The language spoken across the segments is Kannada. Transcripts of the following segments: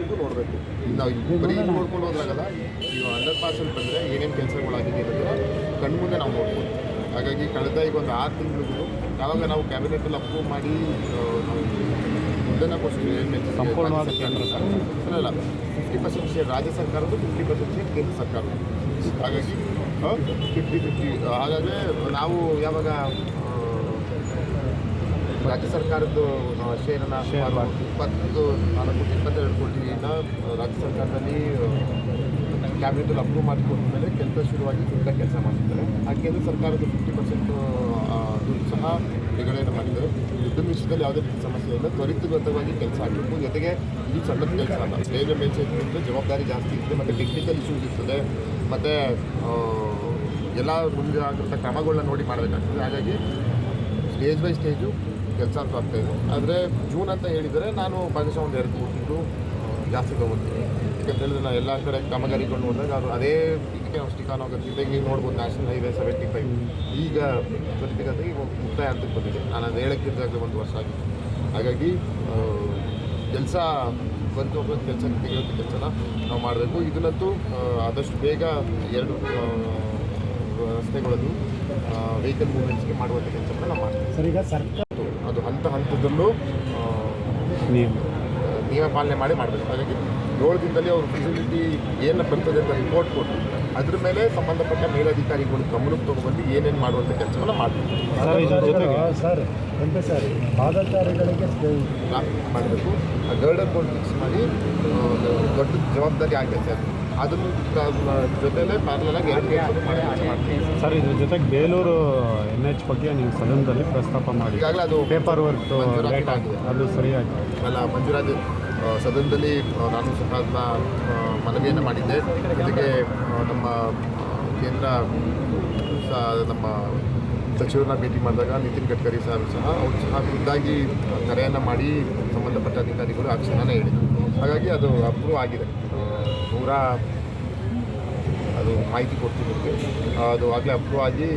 ಮಟ್ಟಕ್ಕೂ ನೋಡಬೇಕು. ನಾವು ಬರೀ ನೋಡ್ಕೊಂಡು ಹೋದ್ರಾಗಲ್ಲ, ಈಗ 100% ಬಂದರೆ ಏನೇನು ಕೆಲಸಗಳಾಗಿದೆ ಅನ್ನೋದನ್ನ ಕಣ್ಮುಂದೆ ನಾವು ನೋಡ್ಬೋದು. ಹಾಗಾಗಿ ಕಳೆದ ಈಗ ಒಂದು 6 ತಿಂಗಳಿಗೂ ಯಾವಾಗ ನಾವು ಕ್ಯಾಬಿನೆಟಲ್ಲಿ ಅಪ್ರೂವ್ ಮಾಡಿ ನಾವು ಮುಂದಿನ ಸಂಪೂರ್ಣವಾದ ಕೇಂದ್ರ ಸರ್ಕಾರ ಅಲ್ಲ 50% ಶೇರ್ ರಾಜ್ಯ ಸರ್ಕಾರದ್ದು, 50% ಶೇರ್ ಕೇಂದ್ರ ಸರ್ಕಾರದ್ದು. ಹಾಗಾಗಿ 50-50. ಹಾಗಾದರೆ ನಾವು ಯಾವಾಗ ರಾಜ್ಯ ಸರ್ಕಾರದ್ದು ಶೇರನ್ನು 22 ಕೋಟಿಯಿಂದ ರಾಜ್ಯ ಸರ್ಕಾರದಲ್ಲಿ ಕ್ಯಾಬಿನೆಟಲ್ಲಿ ಅಪ್ರೂವ್ ಮಾಡಿಕೊಂಡ್ಮೇಲೆ ಕೆಲಸ ಶುರುವಾಗಿ ದೊಡ್ಡ ಕೆಲಸ ಮಾಡಿದ್ದಾರೆ. ಆ ಕೇಂದ್ರ ಸರ್ಕಾರದ 50% ದುಡ್ಡು ಸಹ ಬಿಡುಗಡೆಯನ್ನು ಮಾಡಿದ್ದಾರೆ. ಯುದ್ಧದ ವಿಷಯದಲ್ಲಿ ಯಾವುದೇ ರೀತಿ ಸಮಸ್ಯೆ ಇಲ್ಲ, ತ್ವರಿತಗತವಾಗಿ ಕೆಲಸ ಆಗಬೇಕು. ಜೊತೆಗೆ ಇದು ಸಣ್ಣದ ಕೆಲಸ ಅಲ್ಲ, ಬೇರೆ ಮೇಲ್ಸೇರಿದ್ರೆ ಜವಾಬ್ದಾರಿ ಜಾಸ್ತಿ ಇರ್ತದೆ, ಮತ್ತು ಟೆಕ್ನಿಕಲ್ ಇಶ್ಯೂಸ್ ಇರ್ತದೆ, ಮತ್ತು ಎಲ್ಲ ಮುಂದೆ ಆಗಿರೋ ಕ್ರಮಗಳನ್ನ ನೋಡಿ ಮಾಡಬೇಕಾಗ್ತದೆ. ಹಾಗಾಗಿ ಸ್ಟೇಜ್ ಬೈ ಸ್ಟೇಜು ಕೆಲಸ ಅಂತ ಆಗ್ತಾಯಿದೆ. ಆದರೆ ಜೂನ್ ಅಂತ ಹೇಳಿದರೆ ನಾನು ಭಾಗಶಃ ಒಂದು 2-3 ತಿಂಗಳು ಜಾಸ್ತಿ ತೊಗೊತೀನಿ. ಯಾಕಂತ ಹೇಳಿದ್ರೆ ನಾವು ಎಲ್ಲ ಕಡೆ ಕಾಮಗಾರಿಗಳು ನೋಡಿದಾಗ ಅದು ಅದೇ ಇದಕ್ಕೆ ನಾವು ಸ್ಟಿಕಾನ್ ಆಗೋದ್ರಿಂದ ಈಗ ನೋಡ್ಬೋದು ನ್ಯಾಷನಲ್ ಹೈವೇ 75 ಈಗ ತ್ವರಿತಗತಿಗೆ ಮುಕ್ತಾಯ ಅಂತ ಬಂದಿದೆ. ನಾನು ಅದು ಹೇಳೋಕ್ಕಿದ್ದಾಗಲೇ 1 ವರ್ಷ ಆಗಿತ್ತು. ಹಾಗಾಗಿ ಕೆಲಸ ತ್ವರಿತವಾಗಿ ಕೆಲಸ ತೆಗೆಯುವಂಥ ಕೆಲಸನ ನಾವು ಮಾಡಬೇಕು. ಇದನ್ನಂತೂ ಆದಷ್ಟು ಬೇಗ 2 ರಸ್ತೆಗಳದ್ದು ವೆಹಿಕಲ್ ಮೂವ್ಮೆಂಟ್ಸ್ಗೆ ಮಾಡುವಂಥ ಕೆಲಸವನ್ನು ನಾವು ಮಾಡ್ತೀವಿ. ಸರ್, ಈಗ ಸರ್ಕಾರ ಅದು ಹಂತದಲ್ಲೂ ನಿಯಮ ಪಾಲನೆ ಮಾಡಿ ಮಾಡಬೇಕು. ಹಾಗಾಗಿ 7 ದಿನದಲ್ಲಿ ಅವರು ಫೆಸಿಲಿಟಿ ಏನು ಬರ್ತದೆ ಅಂತ ರಿಪೋರ್ಟ್ ಕೊಟ್ಟು ಅದ್ರ ಮೇಲೆ ಸಂಬಂಧಪಟ್ಟ ಮೇಲಧಿಕಾರಿಗಳು ಗಮನಕ್ಕೆ ತೊಗೊಬಂದು ಏನೇನು ಮಾಡುವಂಥ ಕೆಲಸವನ್ನು ಮಾಡ್ತೀವಿ. ಸರ್ ಎಂತ ಸರ್ ಪಾದಚಾರಿಗಳಿಗೆ ಮಾಡಬೇಕು. ಆ ಗರ್ಡರ್ ಬೋರ್ಡ್ ಫಿಕ್ಸ್ ಮಾಡಿ ದೊಡ್ಡ ಜವಾಬ್ದಾರಿ ಆಗೈತೆ ಅದು. ಅದನ್ನು ಜೊತೆಲೇ ಪ್ಯಾರಲಾಗಿ 2 ಕೆಲಸ ಮಾಡ್ತೀವಿ. ಸರ್, ಇದ್ರ ಜೊತೆಗೆ ಬೇಲೂರು NH ಬಗ್ಗೆ ನೀವು ಸದನದಲ್ಲಿ ಪ್ರಸ್ತಾಪ ಮಾಡಿ ಈಗಾಗಲೇ ಅದು ಪೇಪರ್ ವರ್ಕ್ ಲೇಟ್ ಆಗಿದೆ, ಅದು ಸರಿಯಾಗಿ ಅಲ್ಲ ಮಂಜೂರಾತಿ ಸದನದಲ್ಲಿ ನಾನು ಸಹ ಅದನ್ನ ಮನವಿಯನ್ನು ಮಾಡಿದ್ದೆ. ಜೊತೆಗೆ ನಮ್ಮ ಕೇಂದ್ರ ನಮ್ಮ ಸಚಿವರನ್ನ ಭೇಟಿ ಮಾಡಿದಾಗ ನಿತಿನ್ ಗಡ್ಕರಿ ಸಹ ಅವರು ಸಹ ಖುದ್ದಾಗಿ ಕರೆಯನ್ನು ಮಾಡಿ ಸಂಬಂಧಪಟ್ಟ ಅಧಿಕಾರಿಗಳು ಆ ಕ್ಷಣನೇ ಹೇಳಿದರು. ಹಾಗಾಗಿ ಅದು ಅಪ್ರೂವ್ ಆಗಿದೆ. ಅದು ಮಾಹಿತಿ ಕೊಡ್ತೀನಿ ನಿಮಗೆ. ಅದು ಆಗಲೇ ಅಪ್ರೂವ್ ಆಗಿ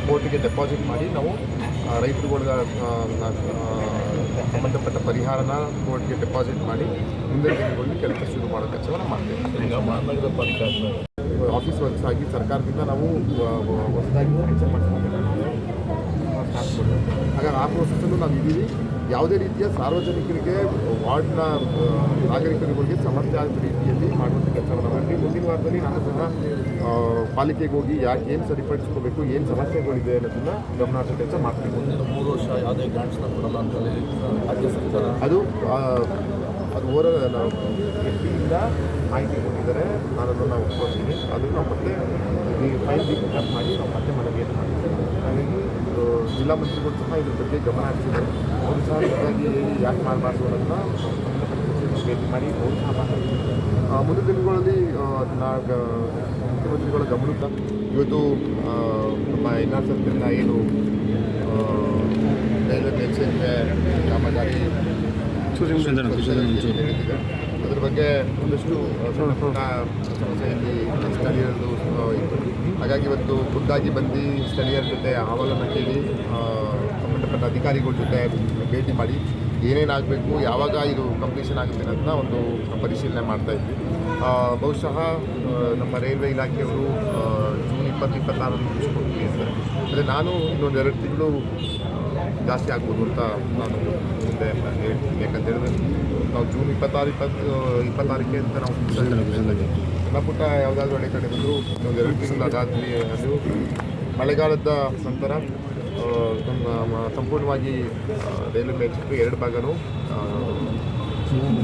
ಕೋರ್ಟಿಗೆ ಡೆಪಾಸಿಟ್ ಮಾಡಿ ನಾವು ರೈತರುಗಳಿಗೆ ಸಂಬಂಧಪಟ್ಟ ಪರಿಹಾರನ ಕೋರ್ಟ್ಗೆ ಡೆಪಾಸಿಟ್ ಮಾಡಿ ಮುಂದಿನ ದಿನಗಳಲ್ಲಿ ಕೆಲಸ ಶುರು ಮಾಡೋ ಕೆಲಸವನ್ನು ಮಾಡ್ತೇವೆ. ಮಹಾನಗರ ಪಾಲಿಕೆ ಆಫೀಸ್ ವರ್ಕ್ಸ್ ಆಗಿ ಸರ್ಕಾರದಿಂದ ನಾವು ಹೊಸದಾಗಿ ಕೆಲಸ ಮಾಡ್ತೀವಿ. ಹಾಗಾಗಿ ಆ ಪ್ರೋಸೆಸ್ಸಲ್ಲೂ ನಾವು ಇದ್ದೀವಿ. ಯಾವುದೇ ರೀತಿಯ ಸಾರ್ವಜನಿಕರಿಗೆ ವಾರ್ಡ್ನ ನಾಗರಿಕರುಗಳಿಗೆ ಸಮಸ್ಯೆ ಆದ ರೀತಿಯಲ್ಲಿ ಮಾಡುವಂಥ ಕೆಲಸವನ್ನು ಮಾಡಿ ಮುಂದಿನ ವಾರದಲ್ಲಿ ನಾನು ಸಹ ಪಾಲಿಕೆಗೆ ಹೋಗಿ ಯಾಕೆ ಏನು ಸರಿಪಡಿಸ್ಕೋಬೇಕು, ಏನು ಸಮಸ್ಯೆಗಳಿದೆ ಅನ್ನೋದನ್ನು ಗಮನಾರ್ಹ ಕೆಲಸ ಮಾಡ್ತೀವಿ. 3 ವರ್ಷ ಯಾವುದೇ ಗ್ರಾಂಟ್ಸ್ನ ಕೊಡಲ್ಲ ಅಂತೇಳಿ ರಾಜ್ಯ ಸರ್ಕಾರ ಅದು FDಯಿಂದ ಮಾಹಿತಿ ಕೊಟ್ಟಿದ್ದಾರೆ. ನಾನನ್ನು ನಾವು ಒಪ್ಕೊಳ್ತೀನಿ. ಅದನ್ನು ನಾವು ಮತ್ತೆ ಫೈಲ್ ಪಿಕಪ್ ಮಾಡಿ ನಾವು ಮತ್ತೆ ಮನವಿಯನ್ನು ಮಾಡ್ತೀವಿ. ಹಾಗಾಗಿ ಜಿಲ್ಲಾ ಮಂತ್ರಿಗಳು ಸಹ ಇದ್ರ ಬಗ್ಗೆ ಗಮನ ಹರಿಸಿದ್ದಾರೆ. ಅವರು ಸಹ ಇದಾಗಿ ಯಾಕೆ ಮಾಡಬಾರ್ದು ಅನ್ನೋದನ್ನ ಭೇಟಿ ಮಾಡಿ ಅವರು ಸಹ ಮಾತಾಡ್ತಾರೆ. ಮುಂದಿನ ದಿನಗಳಲ್ಲಿ ಅದನ್ನ ಮುಖ್ಯಮಂತ್ರಿಗಳ ಗಮನಕ್ಕೆ ಇವತ್ತು ನಮ್ಮ NR ಸರ್ಕಾರದಿಂದ ಏನು ರೈಲ್ವೆ ಮೇಲ್ಸೇತುವೆ ಕಾಮಗಾರಿ ಹೇಳಿದ್ದಾರೆ, ಅದ್ರ ಬಗ್ಗೆ ಒಂದಷ್ಟು ಸಮಸ್ಯೆಯಲ್ಲಿ ಸ್ಥಳೀಯರದ್ದು ಇತ್ತು. ಹಾಗಾಗಿ ಇವತ್ತು ಖುದ್ದಾಗಿ ಬಂದು ಸ್ಥಳೀಯರ ಜೊತೆ ಅಹವಾಲನ್ನು ಕೇಳಿ ಸಂಬಂಧಪಟ್ಟ ಅಧಿಕಾರಿಗಳ ಜೊತೆ ಭೇಟಿ ಮಾಡಿ ಏನೇನಾಗಬೇಕು, ಯಾವಾಗ ಇದು ಕಂಪ್ಲೀಷನ್ ಆಗುತ್ತೆ ಅನ್ನೋದನ್ನ ಒಂದು ಪರಿಶೀಲನೆ ಮಾಡ್ತಾಯಿದ್ವಿ. ಬಹುಶಃ ನಮ್ಮ ರೈಲ್ವೆ ಇಲಾಖೆಯವರು ಜೂನ್ 20-26 ಮುಗಿಸ್ಕೊಡ್ತೀವಿ ಅಂತಾರೆ. ಆದರೆ ನಾನು ಇನ್ನೊಂದು 2 ತಿಂಗಳು ಜಾಸ್ತಿ ಆಗ್ಬೋದು ಅಂತ ನಾನು ಮುಂದೆ ಹೇಳ್ತೀನಿ. ಯಾಕಂತ ಹೇಳಿದ್ರೆ ನಾವು ಜೂನ್ 26-26ಕ್ಕೆ ಅಂತ ನಾವು ಸಣ್ಣ ಪುಟ್ಟ ಯಾವುದಾದ್ರೂ ಅಡೆತಡೆ ಬಂದರೂ ಒಂದು 2 ತಿಂಗಳು ಅದಾದ್ಮೇಲೆ ಅದು ಮಳೆಗಾಲದ ನಂತರ ಸಂಪೂರ್ಣವಾಗಿ ರೈಲ್ವೆ ಮೇಲ್ಸೇತುವೆ 2 ಭಾಗನೂ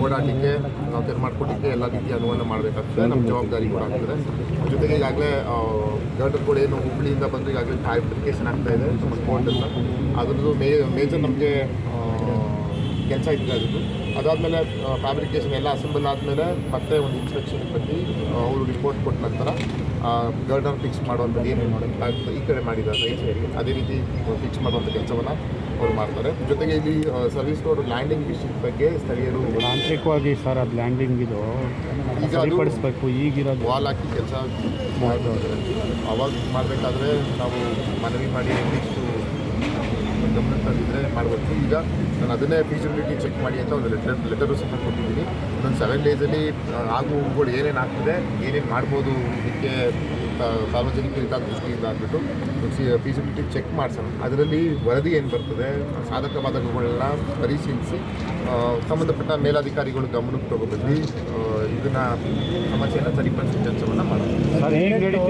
ಓಡಾಟಕ್ಕೆ ನಾವು ತೆರೆ ಮಾಡಿಕೊಟ್ಟಿಕ್ಕೆ ಎಲ್ಲ ರೀತಿಯ ಅನುವನ್ನು ಮಾಡಬೇಕಾಗ್ತದೆ. ನಮ್ಮ ಜವಾಬ್ದಾರಿ ಕೂಡ ಆಗ್ತದೆ. ಜೊತೆಗೆ ಈಗಾಗಲೇ ಗರ್ಡರ್ ಕೂಡ ಏನು ಹುಬ್ಬಳ್ಳಿಯಿಂದ ಬಂದು ಈಗಾಗಲೇ ಫ್ಯಾಬ್ರಿಕೇಷನ್ ಆಗ್ತಾಯಿದೆ ನಮ್ಮ ಕೋರ್ಟನ್ನು. ಅದರದ್ದು ಮೇಜರ್ ನಮಗೆ ಕೆಲಸ ಇತ್ತು. ಅದಾದಮೇಲೆ ಫ್ಯಾಬ್ರಿಕೇಷನ್ ಎಲ್ಲ ಅಸೆಂಬಲ್ ಆದಮೇಲೆ ಮತ್ತೆ ಒಂದು ಇನ್ಸ್ಪೆಕ್ಷನ್ ಬಂದು ಅವರು ರಿಪೋರ್ಟ್ ಕೊಟ್ಟ ನಂತರ ಗರ್ಡರ್ ಫಿಕ್ಸ್ ಮಾಡುವಂಥದ್ದು ಏನೇನು ಮಾಡೋದು ಈ ಕಡೆ ಮಾಡಿದ್ದಾರೆ ರೈಟ್ ಸೈಡ್ಗೆ ಅದೇ ರೀತಿ ಫಿಕ್ಸ್ ಮಾಡುವಂಥ ಕೆಲಸವನ್ನು ಅವರು ಮಾಡ್ತಾರೆ. ಜೊತೆಗೆ ಇಲ್ಲಿ ಸರ್ವಿಸ್ ರೋಡ್ ಲ್ಯಾಂಡಿಂಗ್ ವಿಷಯದ ಬಗ್ಗೆ ಸ್ಥಳೀಯರು ತಾಂತ್ರಿಕವಾಗಿ ಸರ್ ಅದು ಲ್ಯಾಂಡಿಂಗ್ ಇದು ಈಗ ಸರಿಪಡಿಸ್ಬೇಕು. ಈಗಿರೋದು ವಾಲ್ ಹಾಕಿ ಕೆಲಸ ಮಾಡ್ತಾರೆ. ಅವಾಗ ಮಾಡಬೇಕಾದ್ರೆ ನಾವು ಮನವಿ ಮಾಡಿ ನೆಕ್ಸ್ಟು ಗಮನಕ್ಕೆ ತಂದಿದ್ರೆ ಮಾಡ್ಬೋದು. ಈಗ ನಾನು ಅದನ್ನೇ ಫೀಸಿಬಿಲಿಟಿ ಚೆಕ್ ಮಾಡಿ ಅಂತ ಒಂದು ಲೆಟರು ಸಹ ಕೊಟ್ಟಿದ್ದೀನಿ. ಇನ್ನೊಂದು 7 ಡೇಸಲ್ಲಿ ಆಗುಗಳು ಏನೇನು ಆಗ್ತದೆ, ಏನೇನು ಮಾಡ್ಬೋದು ಇದಕ್ಕೆ ಸಾರ್ವಜನಿಕ ಹಿತದೃಷ್ಟಿಯಿಂದ ಅಂದ್ಬಿಟ್ಟು ಫೀಸಿಬಿಲಿಟಿ ಚೆಕ್ ಮಾಡಿಸೋಣ. ಅದರಲ್ಲಿ ವರದಿ ಏನು ಬರ್ತದೆ, ಸಾಧಕ ಬಾಧಕಗಳನ್ನ ಪರಿಶೀಲಿಸಿ ಸಂಬಂಧಪಟ್ಟ ಮೇಲಾಧಿಕಾರಿಗಳು ಗಮನಕ್ಕೆ ತಗೊಬಂದು ಇದನ್ನು ಸಮಸ್ಯೆಯನ್ನು ಸರಿಪಡಿಸೋ ಕೆಲಸವನ್ನು ಮಾಡೋಣ.